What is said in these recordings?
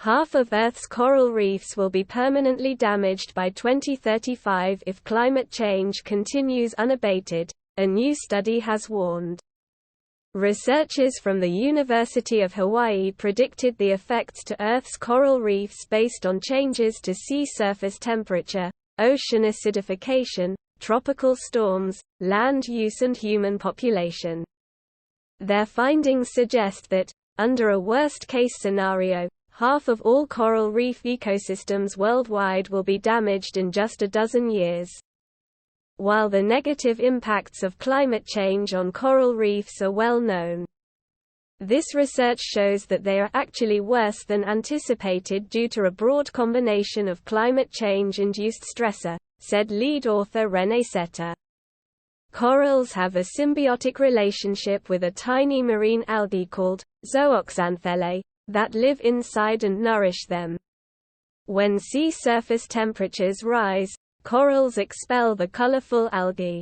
Half of Earth's coral reefs will be permanently damaged by 2035 if climate change continues unabated, a new study has warned. Researchers from the University of Hawaii predicted the effects to Earth's coral reefs based on changes to sea surface temperature, ocean acidification, tropical storms, land use and human population. Their findings suggest that, under a worst-case scenario, half of all coral reef ecosystems worldwide will be damaged in just a dozen years. While the negative impacts of climate change on coral reefs are well known, this research shows that they are actually worse than anticipated due to a broad combination of climate change-induced stressor, said lead author René Setter. Corals have a symbiotic relationship with a tiny marine algae called zooxanthellae that live inside and nourish them. When sea surface temperatures rise, corals expel the colorful algae,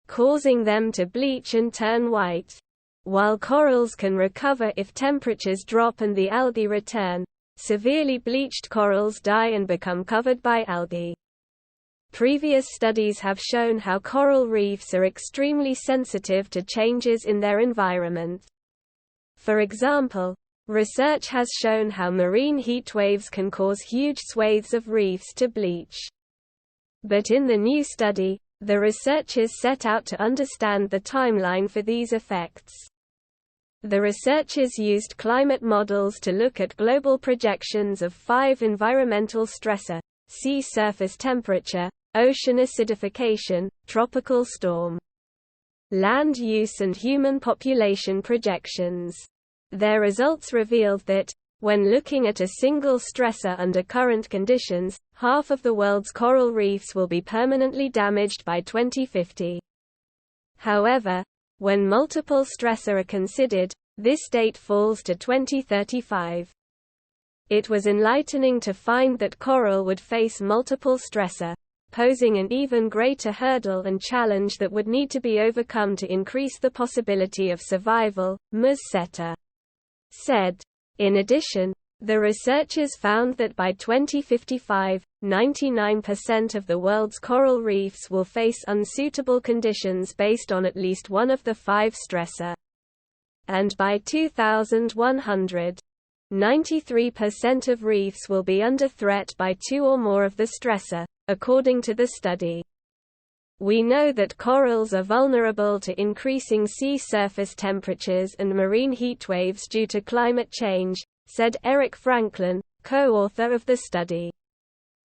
causing them to bleach and turn white. While corals can recover if temperatures drop and the algae return, severely bleached corals die and become covered by algae. Previous studies have shown how coral reefs are extremely sensitive to changes in their environment. For example, research has shown how marine heat waves can cause huge swathes of reefs to bleach. But in the new study, the researchers set out to understand the timeline for these effects. The researchers used climate models to look at global projections of 5 environmental stressors: sea surface temperature, ocean acidification, tropical storm, land use and human population projections. Their results revealed that, when looking at a single stressor under current conditions, half of the world's coral reefs will be permanently damaged by 2050. However, when multiple stressors are considered, this date falls to 2035. It was enlightening to find that coral would face multiple stressors, posing an even greater hurdle and challenge that would need to be overcome to increase the possibility of survival, Ms. Setter said. In addition, the researchers found that by 2055, 99% of the world's coral reefs will face unsuitable conditions based on at least one of the 5 stressors. And by 2100, 93% of reefs will be under threat by 2 or more of the stressors, according to the study. We know that corals are vulnerable to increasing sea surface temperatures and marine heat waves due to climate change, said Eric Franklin, co-author of the study.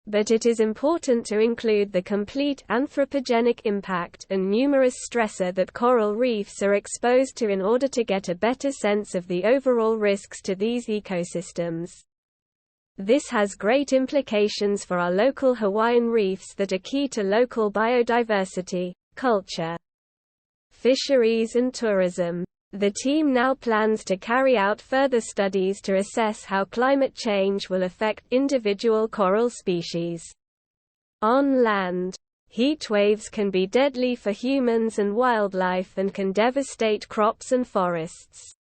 But it is important to include the complete anthropogenic impact and numerous stressors that coral reefs are exposed to in order to get a better sense of the overall risks to these ecosystems. This has great implications for our local Hawaiian reefs that are key to local biodiversity, culture, fisheries and tourism. The team now plans to carry out further studies to assess how climate change will affect individual coral species. On land, heat waves can be deadly for humans and wildlife and can devastate crops and forests.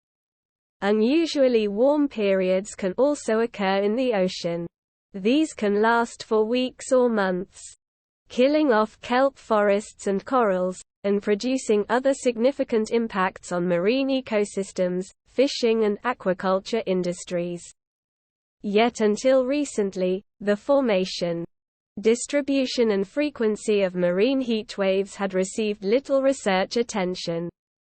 Unusually warm periods can also occur in the ocean. These can last for weeks or months, killing off kelp forests and corals, and producing other significant impacts on marine ecosystems, fishing and aquaculture industries. Yet until recently, the formation, distribution and frequency of marine heat waves had received little research attention.